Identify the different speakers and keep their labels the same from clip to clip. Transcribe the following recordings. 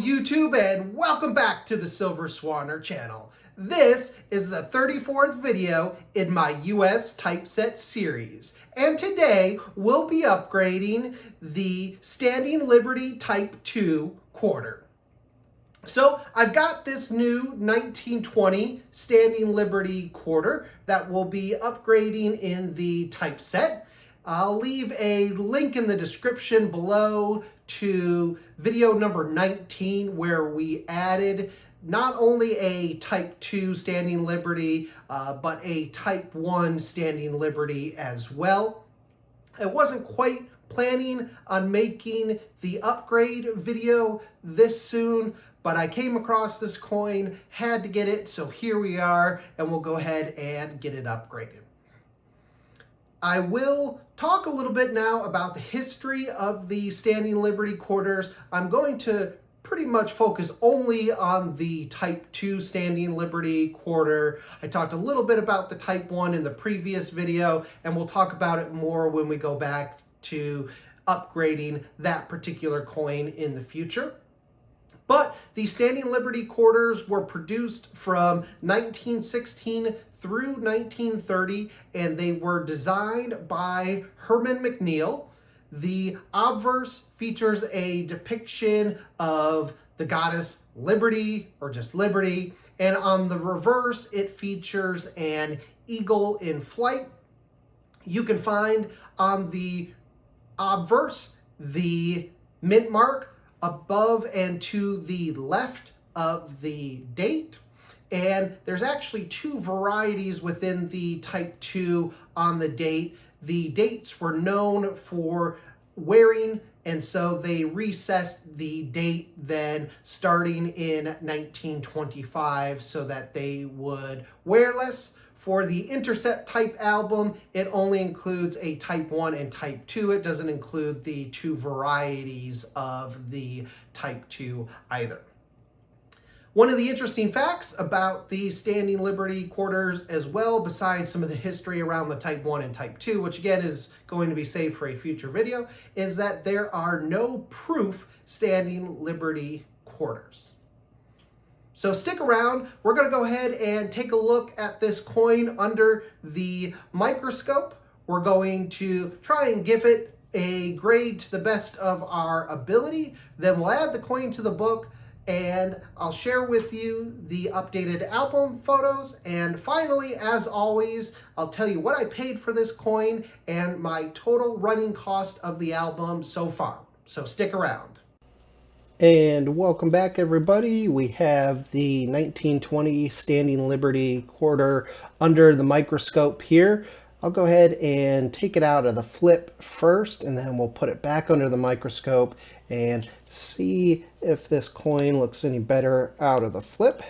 Speaker 1: YouTube, and welcome back to the Silver Swanner channel. This is the 34th video in my US typeset series, and today we'll be upgrading the Standing Liberty Type 2 quarter. So I've got this new 1920 Standing Liberty quarter that we'll be upgrading in the typeset. I'll leave a link in the description below to video number 19 where we added not only a Type 2 Standing Liberty, but a Type 1 Standing Liberty as well. I wasn't quite planning on making the upgrade video this soon, but I came across this coin, had to get it, so here we are, and we'll go ahead and get it upgraded. I will talk a little bit now about the history of the Standing Liberty quarters. I'm going to pretty much focus only on the Type 2 Standing Liberty quarter. I talked a little bit about the Type 1 in the previous video, and we'll talk about it more when we go back to upgrading that particular coin in the future. But the Standing Liberty quarters were produced from 1916 through 1930, and they were designed by Herman McNeil. The obverse features a depiction of the goddess Liberty, or just Liberty, and on the reverse it features an eagle in flight. You can find on the obverse the mint mark above and to the left of the date, and there's actually two varieties within the Type 2 on the date. The dates were known for wearing, and so they recessed the date then starting in 1925 so that they would wear less. For the Intercept type album, it only includes a Type 1 and Type 2. It doesn't include the two varieties of the Type 2 either. One of the interesting facts about the Standing Liberty quarters as well, besides some of the history around the Type 1 and Type 2, which again is going to be saved for a future video, is that there are no proof Standing Liberty quarters. So stick around. We're going to go ahead and take a look at this coin under the microscope. We're going to try and give it a grade to the best of our ability. Then we'll add the coin to the book, and I'll share with you the updated album photos. And finally, as always, I'll tell you what I paid for this coin and my total running cost of the album so far. So stick around. And welcome back, everybody. We have the 1920 Standing Liberty quarter under the microscope here. I'll go ahead and take it out of the flip first, and then we'll put it back under the microscope and see if this coin looks any better out of the flip.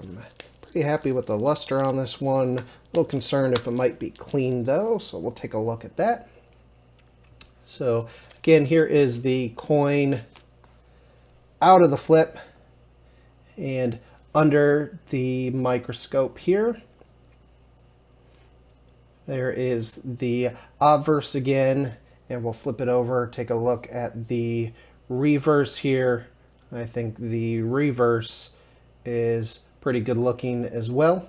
Speaker 1: I'm pretty happy with the luster on this one. A little concerned if it might be clean though, so we'll take a look at that. So again, here is the coin out of the flip and under the microscope here. There is the obverse again, and we'll flip it over, take a look at the reverse here. I think the reverse is pretty good looking as well.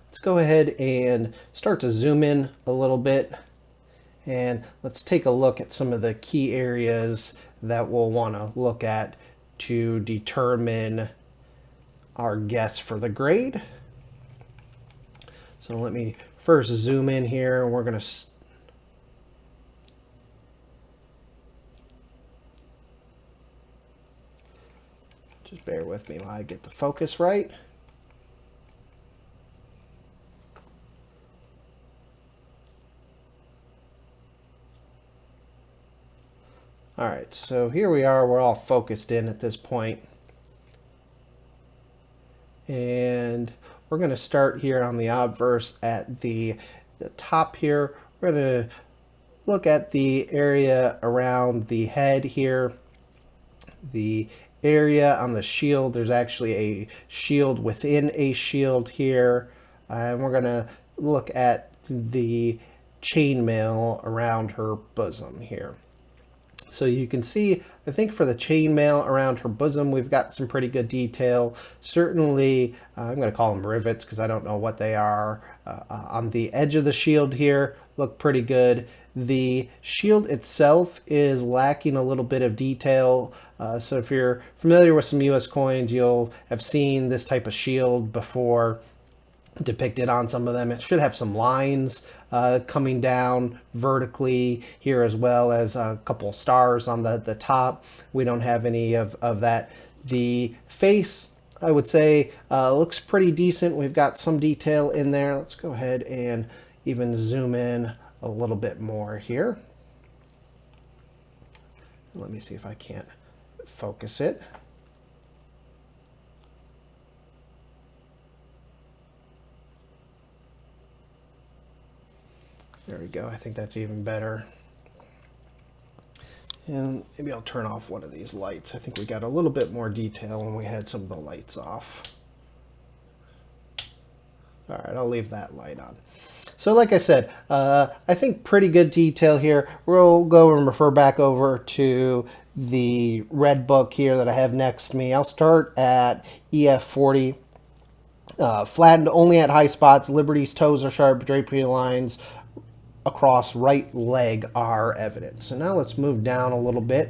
Speaker 1: Let's go ahead and start to zoom in a little bit, and let's take a look at some of the key areas that we'll want to look at to determine our guess for the grade. So let me first zoom in here, and we're going to just bear with me while I get the focus right. All right, so here we are. We're all focused in at this point. And we're going to start here on the obverse at the top here. We're going to look at the area around the head here. The area on the shield, there's actually a shield within a shield here. And we're going to look at the chainmail around her bosom here. So you can see, I think for the chainmail around her bosom, we've got some pretty good detail. Certainly, I'm going to call them rivets because I don't know what they are. On the edge of the shield here, look pretty good. The shield itself is lacking a little bit of detail. So if you're familiar with some US coins, you'll have seen this type of shield before depicted on some of them. It should have some lines coming down vertically here, as well as a couple stars on the top. We don't have any of that. The face, I would say, looks pretty decent. We've got some detail in there. Let's go ahead and even zoom in a little bit more here. Let me see if I can't focus it. There we go. I think that's even better. And maybe I'll turn off one of these lights. I think we got a little bit more detail when we had some of the lights off. All right, I'll leave that light on. So like I said, I think pretty good detail here. We'll go and refer back over to the red book here that I have next to me. I'll start at EF40. Flattened only at high spots. Liberty's toes are sharp. Drapery lines across right leg are evident. So now let's move down a little bit.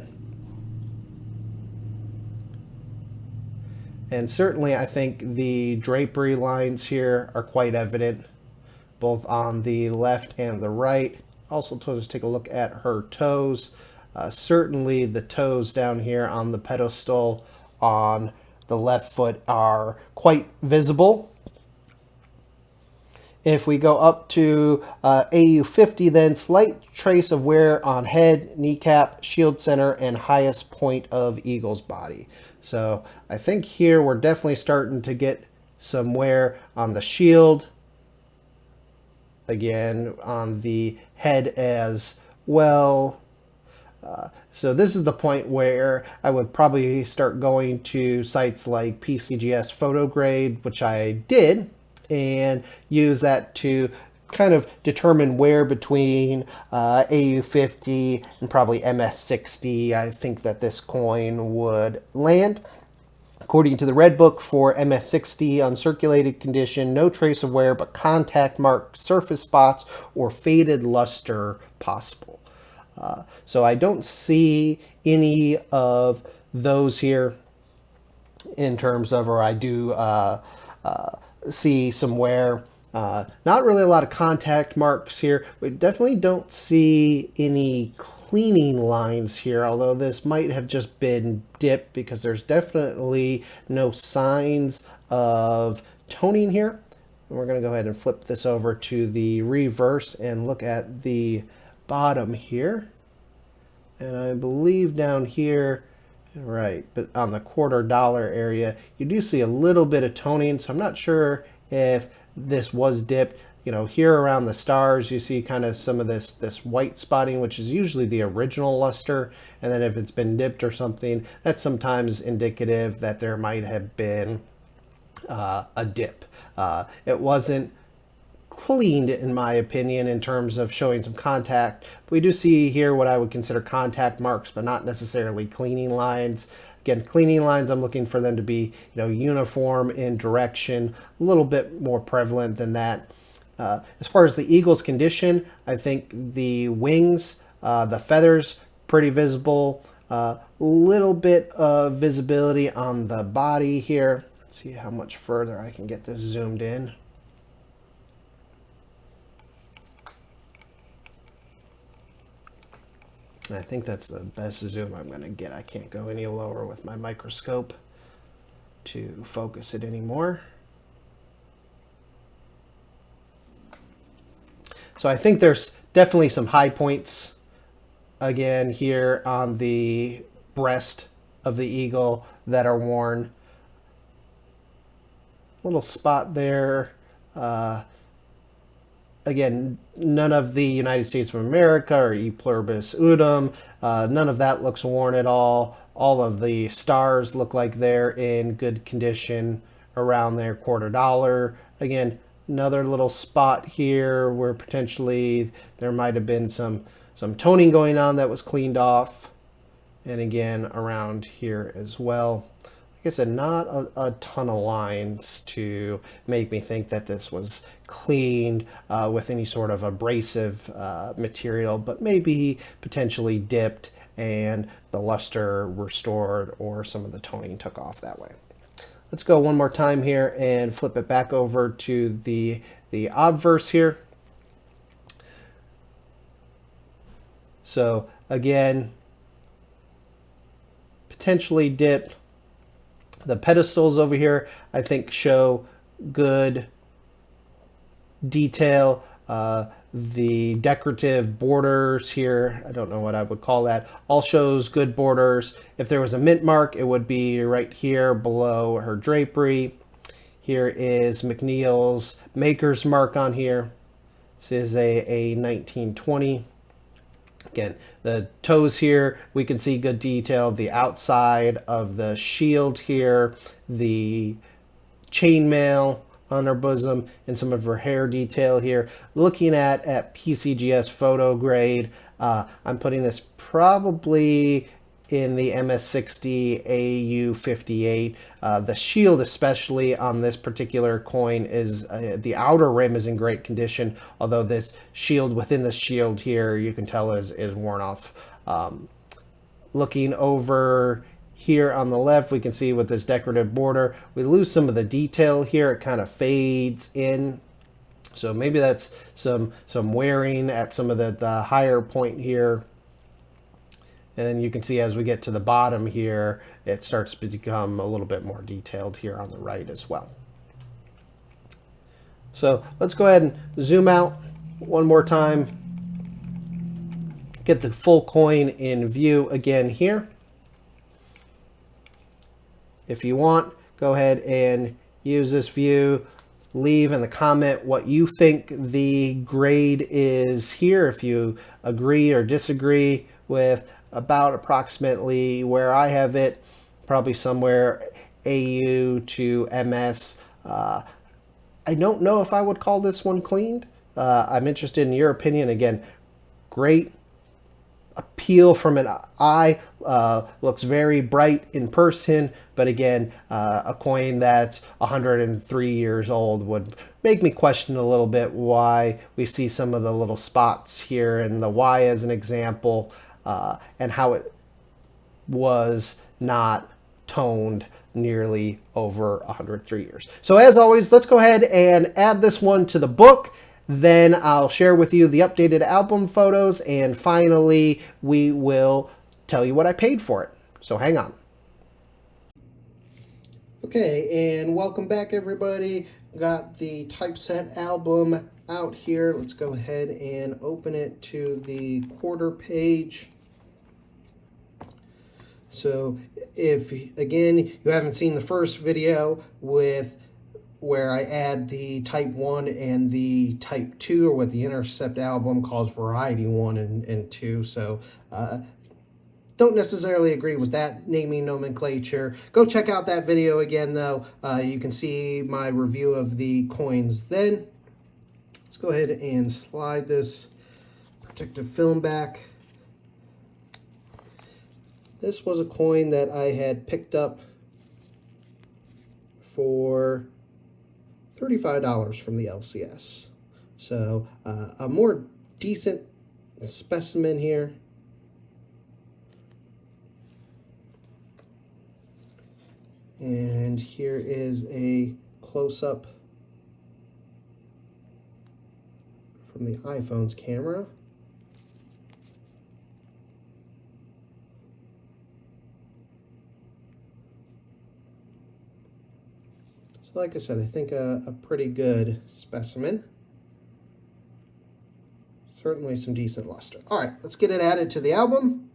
Speaker 1: And certainly I think the drapery lines here are quite evident, both on the left and the right. Also, let's take a look at her toes. Certainly the toes down here on the pedestal on the left foot are quite visible. If we go up to AU50, then slight trace of wear on head, kneecap, shield center, and highest point of eagle's body. So I think here we're definitely starting to get some wear on the shield. Again, on the head as well. So this is the point where I would probably start going to sites like PCGS PhotoGrade, which I did, and use that to kind of determine where between AU50 and probably MS60 I think that this coin would land. According to the Red Book, for MS60, uncirculated condition, no trace of wear but contact mark, surface spots, or faded luster possible. So I don't see any of those here in terms of, or I do see some wear. Not really a lot of contact marks here. We definitely don't see any cleaning lines here, although this might have just been dipped because there's definitely no signs of toning here. And we're going to go ahead and flip this over to the reverse and look at the bottom here. And I believe down here, right, but on the $quarter area, you do see a little bit of toning. So I'm not sure if this was dipped. You know, here around the stars, you see kind of some of this white spotting, which is usually the original luster. And then if it's been dipped or something, that's sometimes indicative that there might have been a dip. It wasn't cleaned, in my opinion, in terms of showing some contact. But we do see here what I would consider contact marks, but not necessarily cleaning lines. Again, cleaning lines, I'm looking for them to be, uniform in direction, a little bit more prevalent than that. As far as the eagle's condition, I think the wings, the feathers, pretty visible. Little bit of visibility on the body here. Let's see how much further I can get this zoomed in. And I think that's the best zoom I'm going to get. I can't go any lower with my microscope to focus it anymore. So I think there's definitely some high points again here on the breast of the eagle that are worn. Little spot there. Again, none of the United States of America or E pluribus unum, none of that looks worn at all. All of the stars look like they're in good condition around their $quarter. Again, another little spot here where potentially there might have been some toning going on that was cleaned off. and again around here as well. Like I said, not a ton of lines to make me think that this was cleaned with any sort of abrasive material, but maybe potentially dipped and the luster restored or some of the toning took off that way. Let's go one more time here and flip it back over to the obverse here. So again, potentially dipped. The pedestals over here, I think, show good detail. The decorative borders here, I don't know what I would call that, all shows good borders. If there was a mint mark, it would be right here below her drapery. Here is McNeil's maker's mark on here. This is a 1920. Again, the toes here, we can see good detail. The outside of the shield here, the chainmail on her bosom, and some of her hair detail here. Looking at PCGS photo grade, I'm putting this probably in the MS60 AU58. The shield, especially on this particular coin, is the outer rim is in great condition, although this shield within the shield here, you can tell is worn off. Looking over here on the left, we can see with this decorative border, we lose some of the detail here. It kind of fades in. So maybe that's some wearing at some of the higher point here. And then you can see as we get to the bottom here, it starts to become a little bit more detailed here on the right as well. So let's go ahead and zoom out one more time. Get the full coin in view again here. If you want, go ahead and use this view. Leave in the comment what you think the grade is here, if you agree or disagree with about approximately where I have it, probably somewhere AU to MS. I don't know if I would call this one cleaned. I'm interested in your opinion. Again, great appeal from an eye, looks very bright in person, but again, a coin that's 103 years old would make me question a little bit why we see some of the little spots here, and the Y as an example, and how it was not toned nearly over 103 years. So as always, let's go ahead and add this one to the book. Then I'll share with you the updated album photos, and finally we will tell you what I paid for it. So hang on. Okay, and welcome back everybody. Got the Typeset album out here. Let's go ahead and open it to the quarter page. So if, again, you haven't seen the first video with where I add the Type 1 and the Type 2, or what the Intercept album calls Variety 1 and 2, so don't necessarily agree with that naming nomenclature. Go check out that video again, though. You can see my review of the coins then. Let's go ahead and slide this protective film back. This was a coin that I had picked up for $35 from the LCS. So a more decent specimen here. And here is a close-up from the iPhone's camera. So like I said, I think a pretty good specimen. Certainly some decent luster. All right, let's get it added to the album.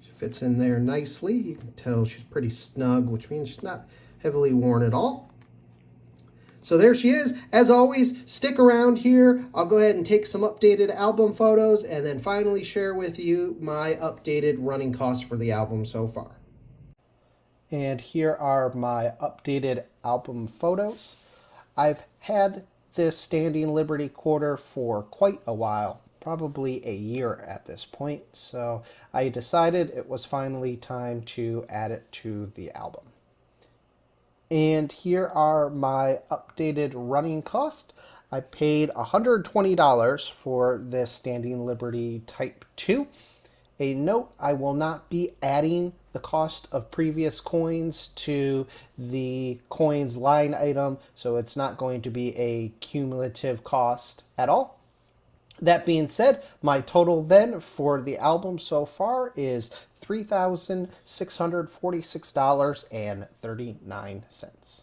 Speaker 1: She fits in there nicely. You can tell she's pretty snug, which means she's not heavily worn at all. So there she is. As always, stick around here. I'll go ahead and take some updated album photos and then finally share with you my updated running costs for the album so far. And here are my updated album photos. I've had this Standing Liberty quarter for quite a while.
Speaker 2: probably a year at this point. So I decided it was finally time to add it to the album. And here are my updated running costs. I paid $120 for this Standing Liberty Type 2. A note, I will not be adding the cost of previous coins to the coins line item, so it's not going to be a cumulative cost at all. That being said, my total then for the album so far is $3,646.39.